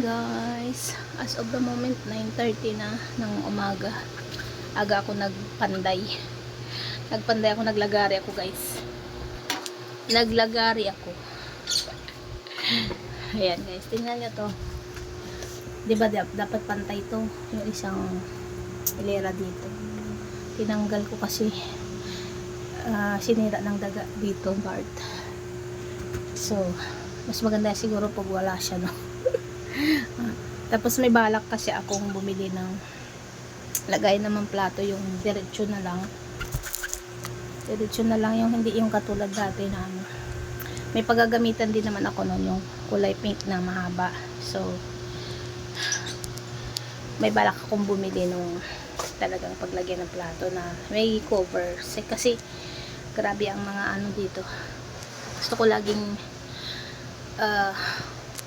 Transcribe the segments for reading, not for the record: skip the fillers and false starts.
guys, as of the moment 9:30 na ng umaga. Aga ako nagpanday ako, naglagari ako guys, ayan guys, tingnan nyo to, diba dapat pantay to, yung isang hilera dito. Tinanggal ko kasi sinira ng daga dito guard, so mas maganda siguro pag wala siya, no? Tapos may balak kasi akong bumili ng lagay naman plato, yung diretso na lang, yung hindi yung katulad dati na ano. May paggagamitan din naman ako nun, yung kulay pink na mahaba, so may balak akong bumili nung talagang paglagyan ng plato na may cover, kasi grabe ang mga ano dito. Gusto ko laging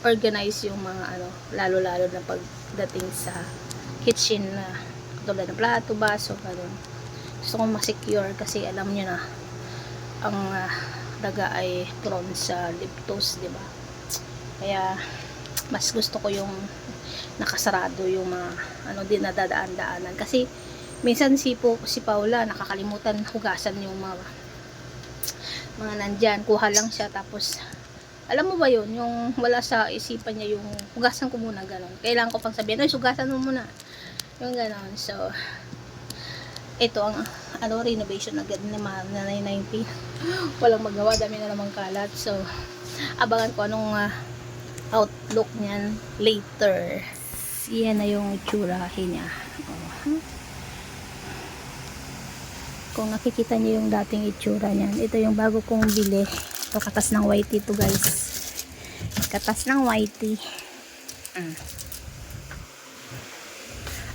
organize yung mga ano, lalo na pagdating sa kitchen, na tulad ng plato, baso, ganun. Gusto kong ma-secure kasi alam nyo na ang daga ay prone sa liptos, diba? Kaya mas gusto ko yung nakasarado yung mga ano din, nadadaan-daanan, kasi minsan si Paula nakakalimutan hugasan yung mga nandyan, kuha lang siya, tapos alam mo ba yun, yung wala sa isipan niya yung hugasan ko muna, gano'n. Kailangan ko pang sabihin, ay hugasan mo muna, yung gano'n. So ito ang ano, renovation agad naman na 990. Walang magawa, dami na namang kalat, so abangan ko anong outlook niyan later. Yan na yung itsurahin niya. Kung nakikita niyo yung dating itsura niyan, ito yung bago kong bili. Ito, katas ng whitey to guys, katas ng whitey.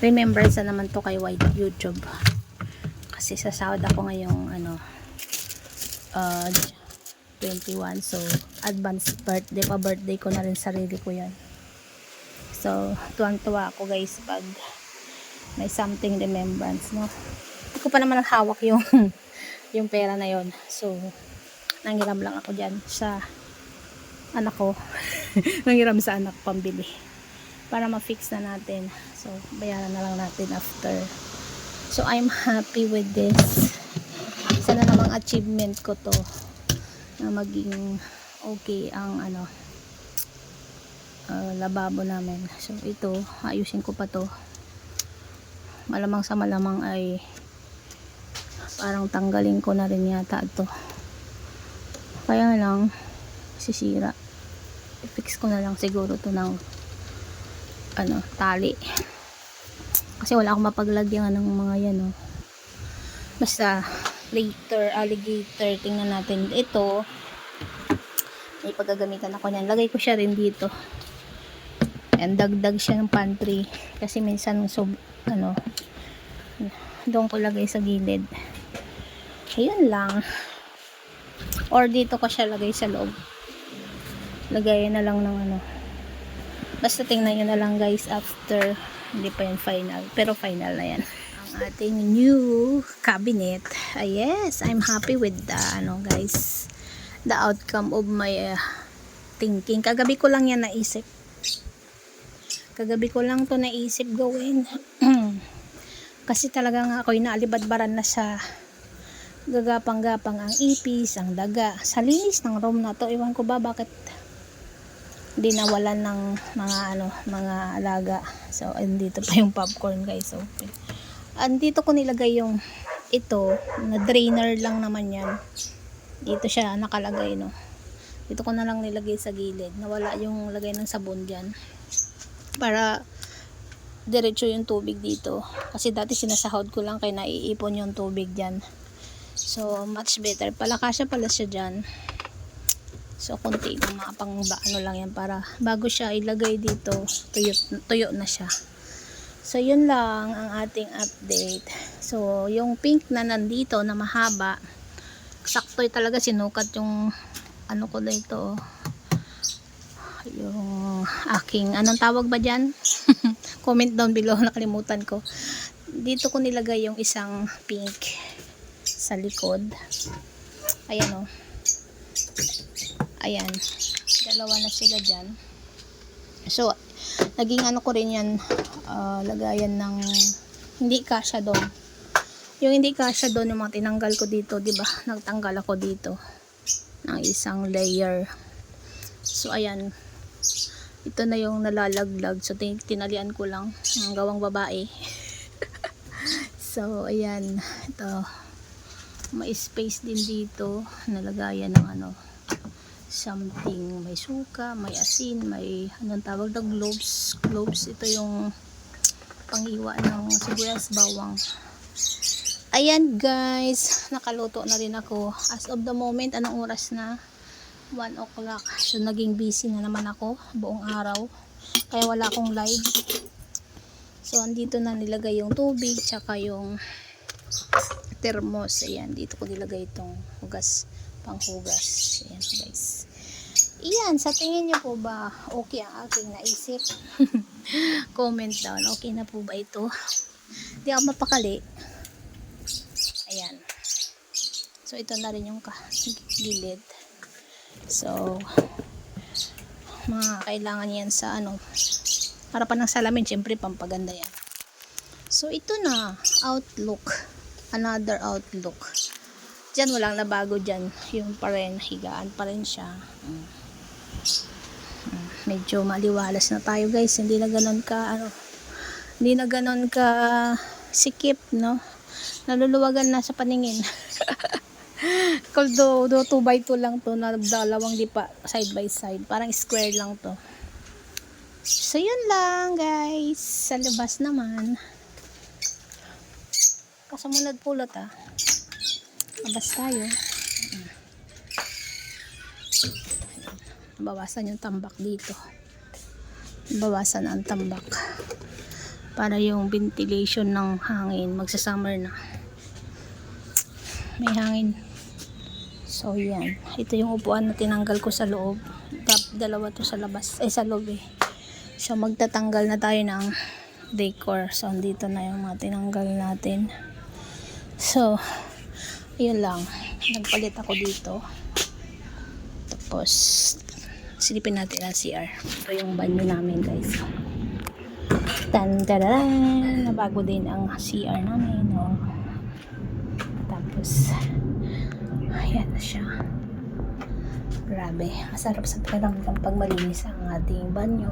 Remember sa naman to kay White YouTube, kasi sasahod ako ngayong ano 21, so advance birthday, pa birthday ko na rin sarili ko yan. So tuwang-tuwa ako guys pag may something remembrance, no? Hindi ko pa naman hawak yung yung pera na yon, so nanghiram lang ako dyan sa anak ko. Nanghiram sa anak, pambili para ma-fix na natin, so bayaran na lang natin after. So I'm happy with this. Isa na namang achievement ko to na maging okay ang ano, lababo namin. So ito, ayusin ko pa to, malamang sa malamang ay parang tanggalin ko na rin yata to, kaya lang sisira. I-fix ko na lang siguro to ng ano, tali, kasi wala akong mapaglagyan ng mga yan, no? Basta later, alligator, tingnan natin. Ito may paggagamitan ako niyan, lagay ko siya rin dito, and dagdag siya ng pantry, kasi minsan ano, doon ko lagay sa gilid. Ayun lang, or dito ko siya lagay sa loob, lagay na lang ng ano. Basta tingnan nyo na lang guys after, hindi pa yan final, pero final na yan ang ating new cabinet. Yes, I'm happy with the ano guys, the outcome of my thinking. Kagabi ko lang yan naisip, kagabi ko lang to naisip gawin. Kasi talagang ako'y naalibadbaran na sa gagapang-gapang ang ipis, ang daga, sa linis ng room na to. Iwan ko ba bakit di nawalan ng mga ano, mga alaga. So andito pa yung popcorn guys, so andito ko nilagay yung ito na drainer lang naman yan, dito siya nakalagay, no? Dito ko na lang nilagay sa gilid, nawala yung lagay ng sabon dyan para diretso yung tubig dito, kasi dati sinasahod ko lang kaya naiipon yung tubig dyan. So much better pala, kasya pala siya dyan. So konti ng mga pang ano lang yan, para bago siya ilagay dito, tuyo na siya. So yun lang ang ating update. So yung pink na nandito na mahaba, sakto talaga, sinukat yung ano ko dito, yung aking, anong tawag ba dyan? Comment down below, nakalimutan ko. Dito ko nilagay yung isang pink sa likod. Ayan, oh. Ayan, dalawa na sila dyan. So Naging ano ko rin yan, lagayan ng hindi kasya doon. Yung hindi kasya doon, yung mga tinanggal ko dito, di ba? Nagtanggal ako dito ng isang layer. So ayan, ito na yung nalalaglag. So tinalian ko lang ang gawang babae. So ayan, ito may space din dito, nalagayan ng ano, something, may suka, may asin, may anong tawag na gloves. Ito yung panghiwa ng sibuyas, bawang. Ayan guys, nakaluto na rin ako. As of the moment, anong oras na? 1 o'clock. So naging busy na naman ako buong araw, kaya wala akong live. So andito na nilagay yung tubig tsaka yung thermos. Ayan, dito ko nilagay itong hugas, panghugas. Ayan guys. Iyan, sa tingin nyo po ba okay ang aking naisip? Comment down, okay na po ba ito? Hindi ako mapakali. Ayan. So ito na rin yung gilid. So mga kailangan yan sa ano, harapan ng salamin, syempre pampaganda yan. So ito na, outlook, another outlook. Diyan walang nabago dyan, yung pa rin, higaan pa rin siya. Medyo maliwalas na tayo guys, hindi na ganon ka ano, hindi na ganon ka sikip, no? Naluluwagan na sa paningin. Although 2x2 lang to, na dalawang lipa side by side, parang square lang to. So yun lang guys, sa labas naman kasamunod pulot labas tayo. Bawasan yung tambak dito, bawasan ang tambak para yung ventilation ng hangin, magsa-summer na, may hangin. So yan, ito yung upuan na tinanggal ko sa loob, dalawa to sa labas, sa loob So magtatanggal na tayo ng decor. So dito na yung mga tinanggal natin. So yun lang, nagpalit ako dito, tapos silipin natin ang CR. Ito yung banyo namin guys. Tandaran, nabago din ang CR namin, no? Tapos ayan na siya. Grabe, masarap sa pakiramdam pag malinis ang ating banyo.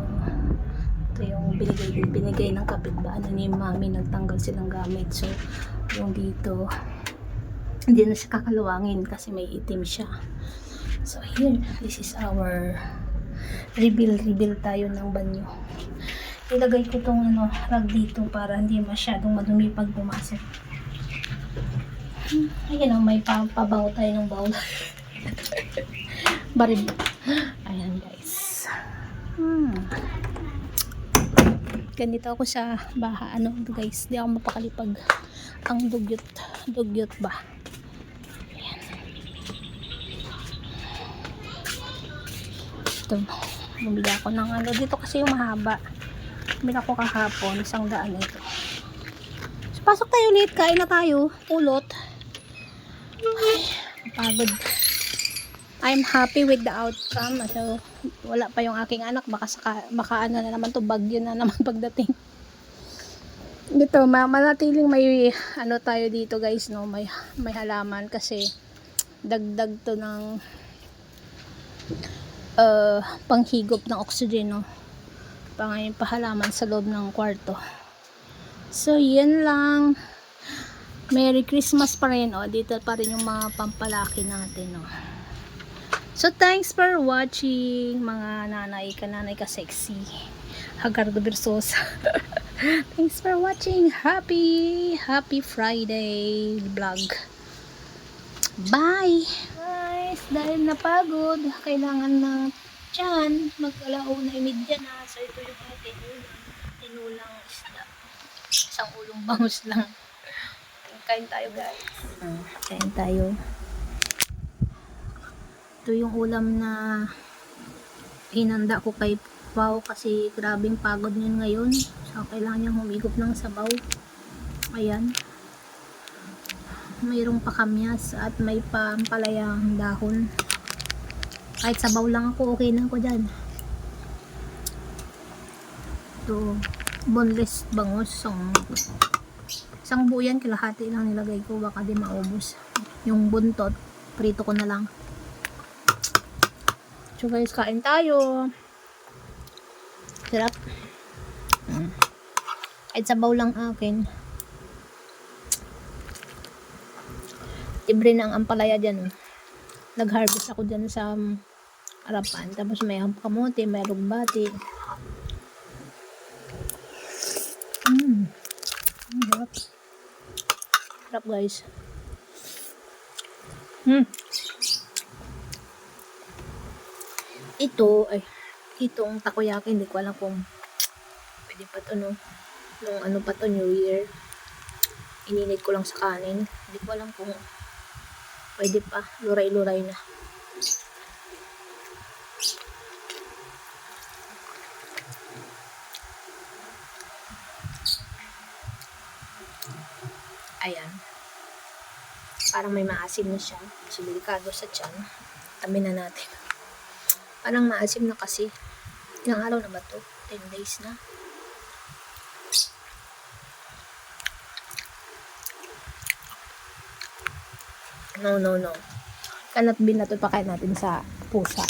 Ito yung binigay ng kapitbahay ni mami, nagtanggal silang gamit. So yung dito hindi na siya kakaluwangin kasi may itim siya. So here, this is our reveal tayo ng banyo. Ilagay ko tong ano, rag dito para hindi masyadong madumi pag pumasok. Ayan, may pabango tayo ng bowl. Barid. Ayan guys. Ganito ako sa baha, ano guys, di ako mapakalipag ang dugyot ba. Ayan. Ito, bumili ako ng ano dito kasi yung mahaba. Bumili ako kahapon, 100 ito. So, pasok tayo ulit, kain na tayo, pulot. Ay, pagod. I'm happy with the outcome. So, wala pa yung aking anak, baka ano na naman to, bagyo na naman pagdating. Dito manatiling may ano tayo dito guys, no, may halaman kasi dagdag to ng panghigop ng oxygen, no, pahalaman sa loob ng kwarto. So yan lang. Merry Christmas pa rin, dito pa rin yung mga pampalaki natin, no. So thanks for watching mga nanay ka sexy, Hagardo Versosa. Thanks for watching. Happy Friday vlog. Bye guys. Dahil napagod, kailangan ng tiyan, mag-alauna imidya na. So ito yung ating tinulang isda, isang ulong bangus lang. Kain tayo guys. Kain tayo. Ito yung ulam na hinanda ko kay Pao kasi grabing pagod yun ngayon. So kailangan niyang humigop ng sabaw. Ayan. Mayroong pakamyas at may pampalayang dahon. Kahit sabaw lang ako, okay na ako dyan. Ito, boneless bangus. Isang buo yan, kalahati lang nilagay ko. Baka di maubos. Yung buntot, prito ko na lang. So guys, kain tayo. Sarap. Kahit sabaw lang akin. Libre na ang ampalaya dyan. Nag-harvest ako dyan sa harapan. Tapos may kamote, may rugbati. Sarap. Sarap guys. Itong takoyaki, hindi ko alam kung pwede pa to, no? Nung ano pa to, New Year. Ininit ko lang sa kanin. Hindi ko alam kung pwede pa. Luray-luray na. Ayan. Parang may maasim na siya. So, delikado sa tiyan. Tabi na natin. Parang maasim na kasi. Ilang araw na ba to? 10 days na. No. Cannot be na to, pakain natin sa pusa.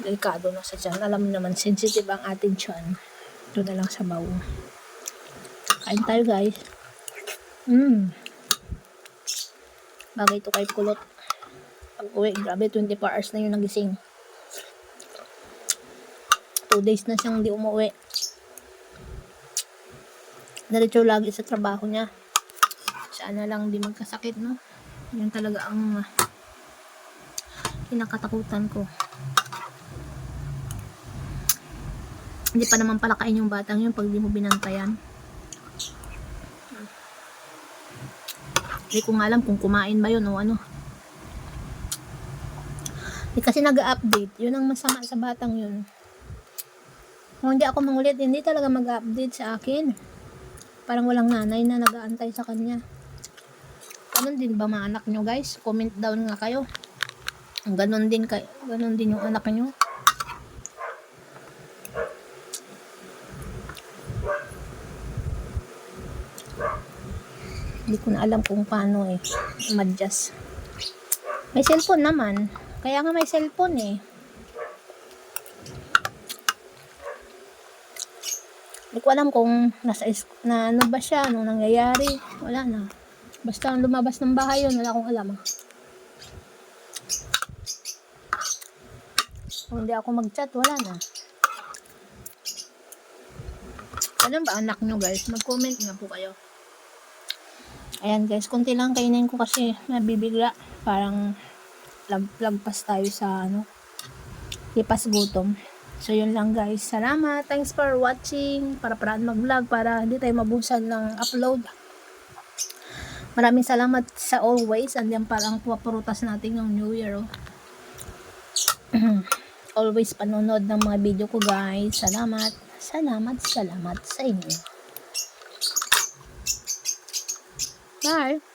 Delikado na sa tiyan. Alam mo naman, sensitive ang ating tiyan. Ito na lang sa bawo. Kain tayo guys. Bagay ito kay kulot. Pag uwi, grabe, 24 hours na yung nagising. 2 days na siyang di umuwi. Diretso lagi sa trabaho niya. Sana lang di magkasakit, no? Yan talaga ang kinakatakutan ko. Hindi pa naman palakain yung batang yun pag di mo binantayan. Hindi ko nga alam kung kumain ba yun o ano. Hindi kasi nag-update. Yun ang masama sa batang yun. Kung hindi ako mangulit, hindi talaga mag-update sa akin. Parang walang nanay na nag-aantay sa kanya. Ganon din ba mga anak nyo guys? Comment down nga kayo. Ganon din yung anak nyo. Hindi ko na alam kung paano ma-adjust. May cellphone naman. Kaya nga may cellphone Hindi ko alam kung na ano ba siya, anong nangyayari. Wala na. Basta lumabas ng bahay yun, wala akong alam. Kung hindi ako mag-chat, wala na. Ano ba anak nyo guys? Mag-comment nga po kayo. Ayan guys, konti lang kainin ko kasi nabibigla. Parang lagpas tayo sa lipas gutom. So yun lang guys. Salamat. Thanks for watching. Para-paraan mag-vlog para hindi tayo mabusan ng upload. Maraming salamat sa always. Andiyan parang puwapurutas natin yung New Year. Always panonood ng mga video ko guys. Salamat sa inyo. Bye!